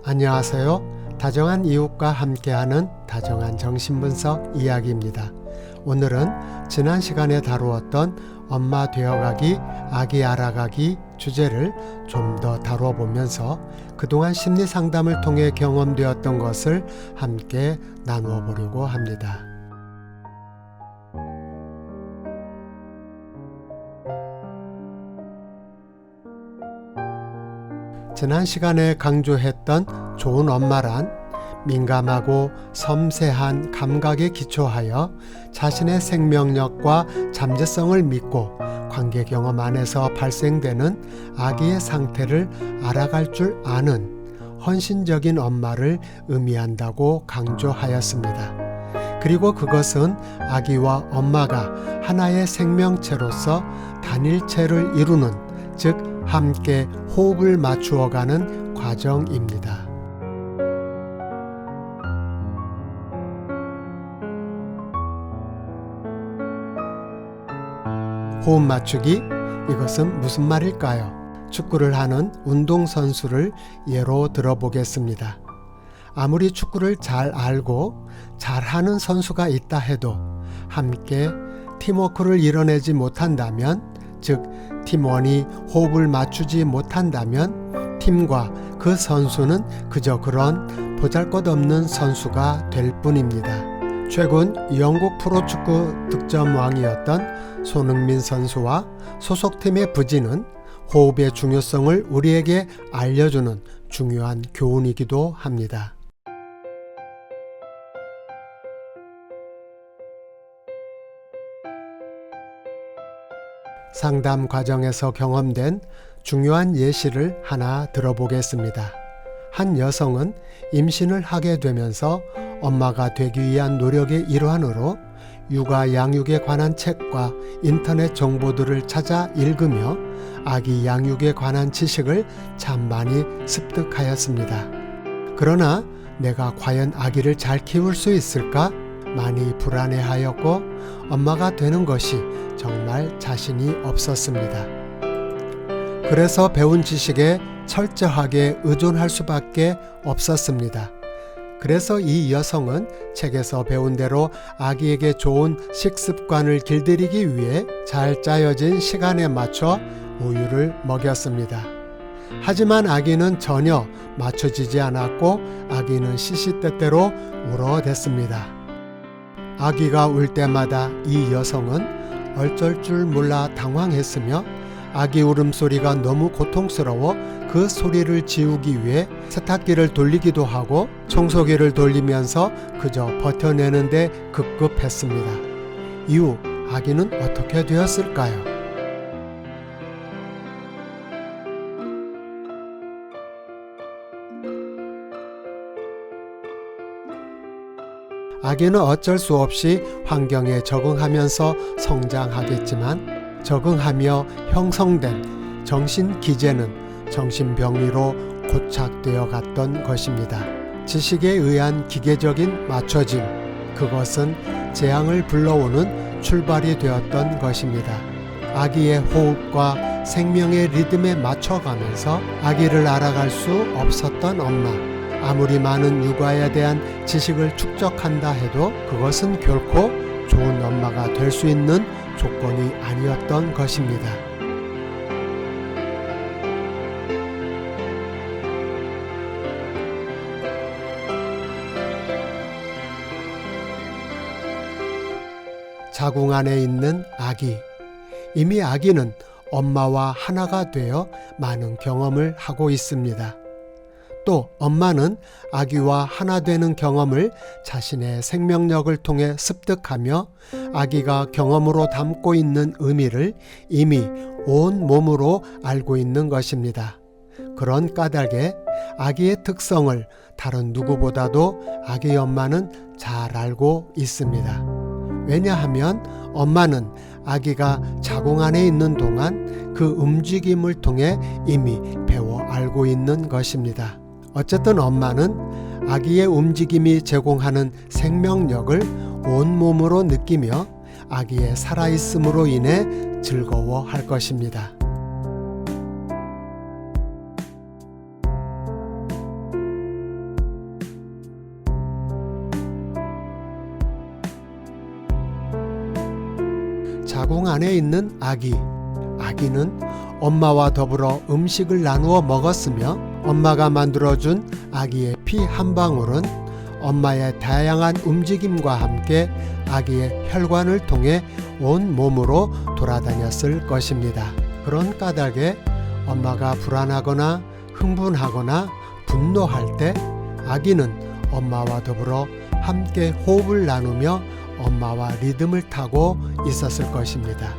안녕하세요. 다정한 이웃과 함께하는 다정한 정신분석 이야기입니다. 오늘은 지난 시간에 다루었던 엄마 되어가기, 아기 알아가기 주제를 좀 더 다루어 보면서 그동안 심리 상담을 통해 경험되었던 것을 함께 나누어 보려고 합니다. 지난 시간에 강조했던 좋은 엄마란 민감하고 섬세한 감각에 기초하여 자신의 생명력과 잠재성을 믿고 관계 경험 안에서 발생되는 아기의 상태를 알아갈 줄 아는 헌신적인 엄마를 의미한다고 강조하였습니다. 그리고 그것은 아기와 엄마가 하나의 생명체로서 단일체를 이루는, 즉 함께 호흡을 맞추어가는 과정입니다. 호흡 맞추기, 이것은 무슨 말일까요? 축구를 하는 운동선수를 예로 들어보겠습니다. 아무리 축구를 잘 알고 잘하는 선수가 있다 해도 함께 팀워크를 이뤄내지 못한다면, 즉 팀원이 호흡을 맞추지 못한다면 팀과 그 선수는 그저 그런 보잘것없는 선수가 될 뿐입니다. 최근 영국 프로축구 득점왕이었던 손흥민 선수와 소속팀의 부진은 호흡의 중요성을 우리에게 알려주는 중요한 교훈이기도 합니다. 상담 과정에서 경험된 중요한 예시를 하나 들어보겠습니다. 한 여성은 임신을 하게 되면서 엄마가 되기 위한 노력의 일환으로 육아 양육에 관한 책과 인터넷 정보들을 찾아 읽으며 아기 양육에 관한 지식을 참 많이 습득하였습니다. 그러나 내가 과연 아기를 잘 키울 수 있을까? 많이 불안해하였고 엄마가 되는 것이 정말 자신이 없었습니다. 그래서 배운 지식에 철저하게 의존할 수밖에 없었습니다. 그래서 이 여성은 책에서 배운 대로 아기에게 좋은 식습관을 길들이기 위해 잘 짜여진 시간에 맞춰 우유를 먹였습니다. 하지만 아기는 전혀 맞춰지지 않았고 아기는 시시때때로 울어댔습니다. 아기가 울 때마다 이 여성은 어쩔 줄 몰라 당황했으며 아기 울음소리가 너무 고통스러워 그 소리를 지우기 위해 세탁기를 돌리기도 하고 청소기를 돌리면서 그저 버텨내는데 급급했습니다. 이후 아기는 어떻게 되었을까요? 아기는 어쩔 수 없이 환경에 적응하면서 성장하겠지만 적응하며 형성된 정신기제는 정신병리로 고착되어 갔던 것입니다. 지식에 의한 기계적인 맞춰짐, 그것은 재앙을 불러오는 출발이 되었던 것입니다. 아기의 호흡과 생명의 리듬에 맞춰가면서 아기를 알아갈 수 없었던 엄마. 아무리 많은 육아에 대한 지식을 축적한다 해도 그것은 결코 좋은 엄마가 될 수 있는 조건이 아니었던 것입니다. 자궁 안에 있는 아기. 이미 아기는 엄마와 하나가 되어 많은 경험을 하고 있습니다. 또 엄마는 아기와 하나 되는 경험을 자신의 생명력을 통해 습득하며 아기가 경험으로 담고 있는 의미를 이미 온 몸으로 알고 있는 것입니다. 그런 까닭에 아기의 특성을 다른 누구보다도 아기 엄마는 잘 알고 있습니다. 왜냐하면 엄마는 아기가 자궁 안에 있는 동안 그 움직임을 통해 이미 배워 알고 있는 것입니다. 어쨌든 엄마는 아기의 움직임이 제공하는 생명력을 온몸으로 느끼며 아기의 살아있음으로 인해 즐거워할 것입니다. 자궁 안에 있는 아기는 엄마와 더불어 음식을 나누어 먹었으며 엄마가 만들어준 아기의 피 한 방울은 엄마의 다양한 움직임과 함께 아기의 혈관을 통해 온 몸으로 돌아다녔을 것입니다. 그런 까닭에 엄마가 불안하거나 흥분하거나 분노할 때 아기는 엄마와 더불어 함께 호흡을 나누며 엄마와 리듬을 타고 있었을 것입니다.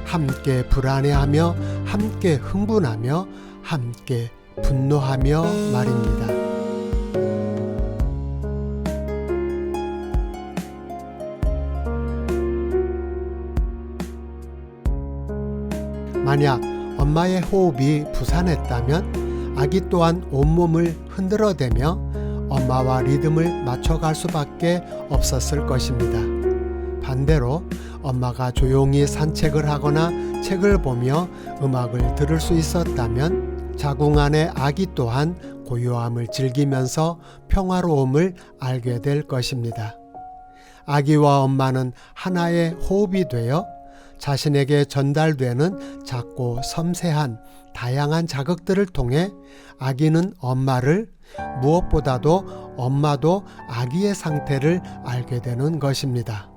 함께 불안해하며 함께 흥분하며 함께 분노하며 말입니다. 만약 엄마의 호흡이 부산했다면 아기 또한 온몸을 흔들어대며 엄마와 리듬을 맞춰갈 수밖에 없었을 것입니다. 반대로 엄마가 조용히 산책을 하거나 책을 보며 음악을 들을 수 있었다면 자궁 안의 아기 또한 고요함을 즐기면서 평화로움을 알게 될 것입니다. 아기와 엄마는 하나의 호흡이 되어 자신에게 전달되는 작고 섬세한 다양한 자극들을 통해 아기는 엄마를, 무엇보다도 엄마도 아기의 상태를 알게 되는 것입니다.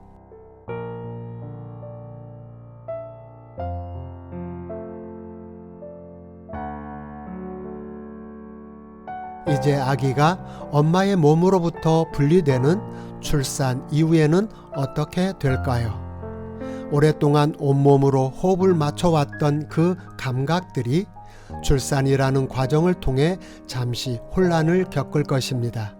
이제 아기가 엄마의 몸으로부터 분리되는 출산 이후에는 어떻게 될까요? 오랫동안 온몸으로 호흡을 맞춰왔던 그 감각들이 출산이라는 과정을 통해 잠시 혼란을 겪을 것입니다.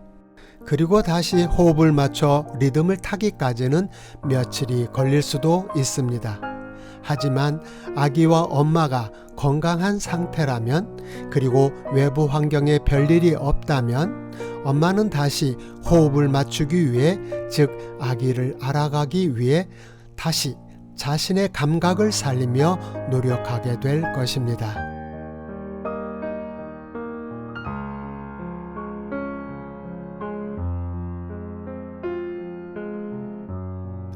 그리고 다시 호흡을 맞춰 리듬을 타기까지는 며칠이 걸릴 수도 있습니다. 하지만 아기와 엄마가 건강한 상태라면, 그리고 외부 환경에 별일이 없다면 엄마는 다시 호흡을 맞추기 위해, 즉 아기를 알아가기 위해 다시 자신의 감각을 살리며 노력하게 될 것입니다.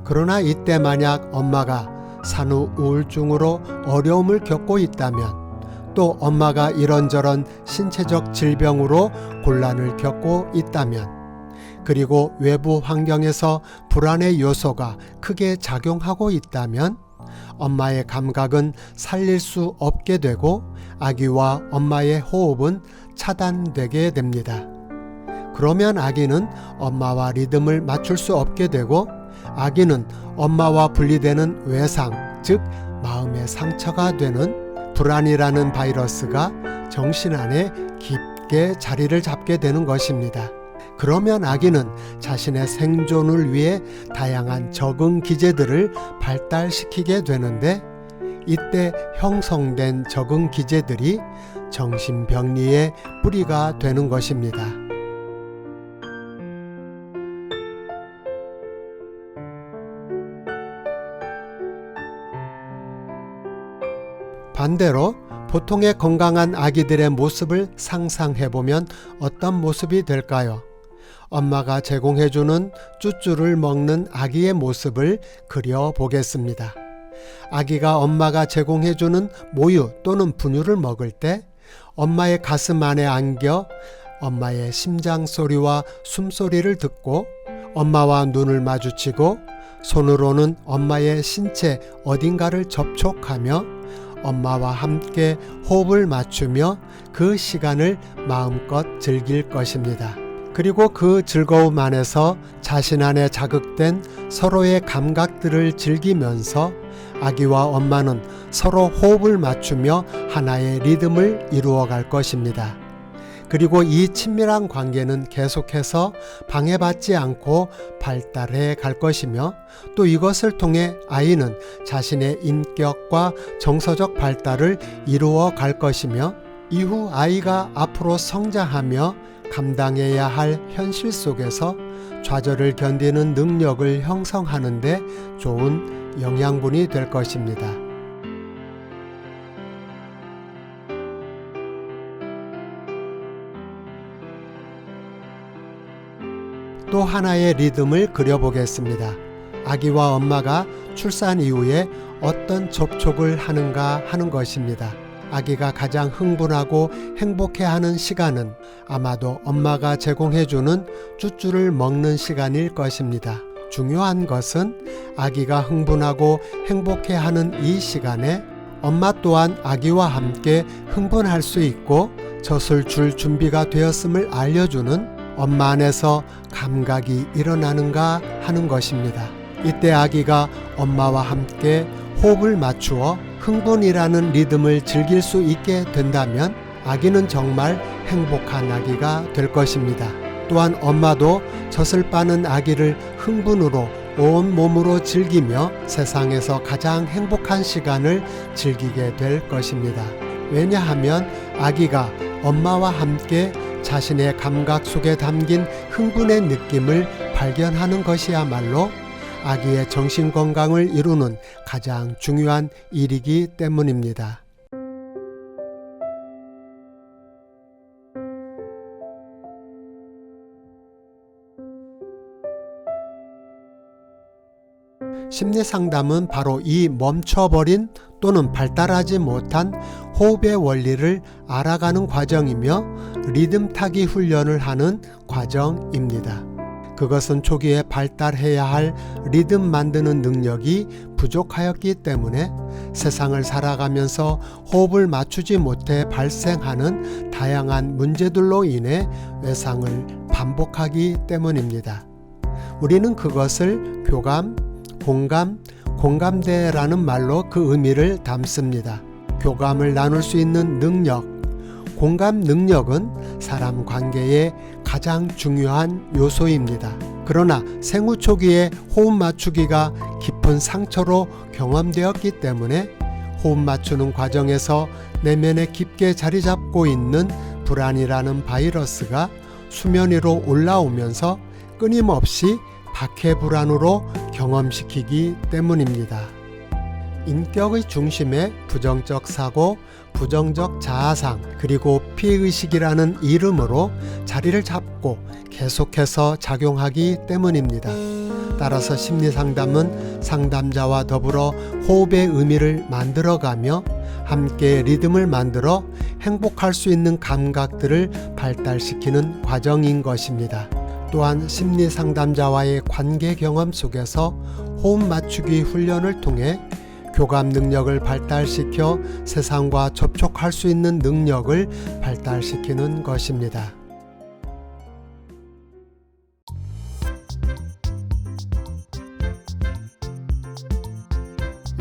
그러나 이때 만약 엄마가 산후 우울증으로 어려움을 겪고 있다면, 또 엄마가 이런저런 신체적 질병으로 곤란을 겪고 있다면, 그리고 외부 환경에서 불안의 요소가 크게 작용하고 있다면 엄마의 감각은 살릴 수 없게 되고 아기와 엄마의 호흡은 차단되게 됩니다. 그러면 아기는 엄마와 리듬을 맞출 수 없게 되고 아기는 엄마와 분리되는 외상, 즉 마음의 상처가 되는 불안이라는 바이러스가 정신 안에 깊게 자리를 잡게 되는 것입니다. 그러면 아기는 자신의 생존을 위해 다양한 적응 기제들을 발달시키게 되는데, 이때 형성된 적응 기제들이 정신병리의 뿌리가 되는 것입니다. 반대로 보통의 건강한 아기들의 모습을 상상해보면 어떤 모습이 될까요? 엄마가 제공해주는 쭈쭈를 먹는 아기의 모습을 그려보겠습니다. 아기가 엄마가 제공해주는 모유 또는 분유를 먹을 때 엄마의 가슴 안에 안겨 엄마의 심장 소리와 숨소리를 듣고 엄마와 눈을 마주치고 손으로는 엄마의 신체 어딘가를 접촉하며 엄마와 함께 호흡을 맞추며 그 시간을 마음껏 즐길 것입니다. 그리고 그 즐거움 안에서 자신 안에 자극된 서로의 감각들을 즐기면서 아기와 엄마는 서로 호흡을 맞추며 하나의 리듬을 이루어갈 것입니다. 그리고 이 친밀한 관계는 계속해서 방해받지 않고 발달해 갈 것이며, 또 이것을 통해 아이는 자신의 인격과 정서적 발달을 이루어 갈 것이며, 이후 아이가 앞으로 성장하며 감당해야 할 현실 속에서 좌절을 견디는 능력을 형성하는 데 좋은 영양분이 될 것입니다. 또 하나의 리듬을 그려보겠습니다. 아기와 엄마가 출산 이후에 어떤 접촉을 하는가 하는 것입니다. 아기가 가장 흥분하고 행복해하는 시간은 아마도 엄마가 제공해주는 쭈쭈를 먹는 시간일 것입니다. 중요한 것은 아기가 흥분하고 행복해하는 이 시간에 엄마 또한 아기와 함께 흥분할 수 있고 젖을 줄 준비가 되었음을 알려주는 엄마 안에서 감각이 일어나는가 하는 것입니다. 이때 아기가 엄마와 함께 호흡을 맞추어 흥분이라는 리듬을 즐길 수 있게 된다면 아기는 정말 행복한 아기가 될 것입니다. 또한 엄마도 젖을 빠는 아기를 흥분으로 온 몸으로 즐기며 세상에서 가장 행복한 시간을 즐기게 될 것입니다. 왜냐하면 아기가 엄마와 함께 자신의 감각 속에 담긴 흥분의 느낌을 발견하는 것이야말로 아기의 정신 건강을 이루는 가장 중요한 일이기 때문입니다. 심리상담은 바로 이 멈춰버린 또는 발달하지 못한 호흡의 원리를 알아가는 과정이며 리듬 타기 훈련을 하는 과정입니다. 그것은 초기에 발달해야 할 리듬 만드는 능력이 부족하였기 때문에 세상을 살아가면서 호흡을 맞추지 못해 발생하는 다양한 문제들로 인해 외상을 반복하기 때문입니다. 우리는 그것을 교감, 공감, 공감대라는 말로 그 의미를 담습니다. 교감을 나눌 수 있는 능력, 공감 능력은 사람 관계의 가장 중요한 요소입니다. 그러나 생후 초기에 호흡 맞추기가 깊은 상처로 경험되었기 때문에 호흡 맞추는 과정에서 내면에 깊게 자리 잡고 있는 불안이라는 바이러스가 수면 위로 올라오면서 끊임없이 박해불안으로 경험시키기 때문입니다. 인격의 중심에 부정적 사고, 부정적 자아상, 그리고 피해의식이라는 이름으로 자리를 잡고 계속해서 작용하기 때문입니다. 따라서 심리상담은 상담자와 더불어 호흡의 의미를 만들어가며 함께 리듬을 만들어 행복할 수 있는 감각들을 발달시키는 과정인 것입니다. 또한 심리상담자와의 관계 경험 속에서 호흡 맞추기 훈련을 통해 교감 능력을 발달시켜 세상과 접촉할 수 있는 능력을 발달시키는 것입니다.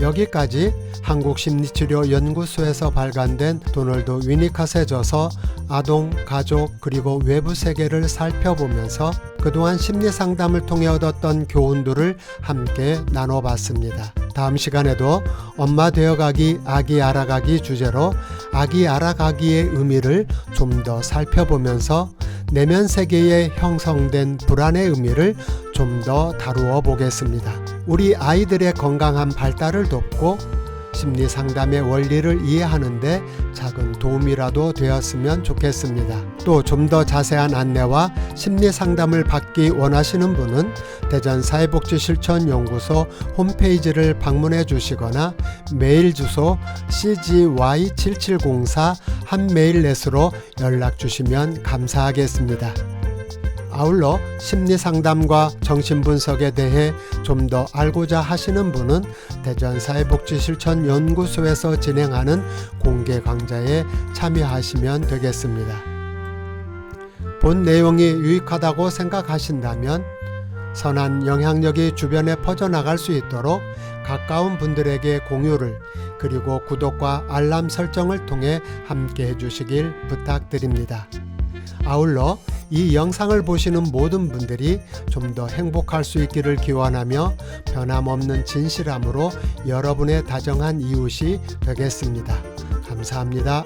여기까지 한국심리치료연구소에서 발간된 도널드 위니컷의 저서 아동, 가족, 그리고 외부 세계를 살펴보면서 그동안 심리상담을 통해 얻었던 교훈들을 함께 나눠봤습니다. 다음 시간에도 엄마 되어가기, 아기 알아가기 주제로 아기 알아가기의 의미를 좀 더 살펴보면서 내면 세계에 형성된 불안의 의미를 좀 더 다루어 보겠습니다. 우리 아이들의 건강한 발달을 돕고 심리상담의 원리를 이해하는데 작은 도움이라도 되었으면 좋겠습니다. 또 좀 더 자세한 안내와 심리상담을 받기 원하시는 분은 대전사회복지실천연구소 홈페이지를 방문해 주시거나 메일 주소 cgy7704@mail.net으로 연락 주시면 감사하겠습니다. 아울러 심리상담과 정신분석에 대해 좀 더 알고자 하시는 분은 대전사회복지실천연구소에서 진행하는 공개 강좌에 참여하시면 되겠습니다. 본 내용이 유익하다고 생각하신다면 선한 영향력이 주변에 퍼져나갈 수 있도록 가까운 분들에게 공유를, 그리고 구독과 알람 설정을 통해 함께 해주시길 부탁드립니다. 아울러 이 영상을 보시는 모든 분들이 좀 더 행복할 수 있기를 기원하며 변함없는 진실함으로 여러분의 다정한 이웃이 되겠습니다. 감사합니다.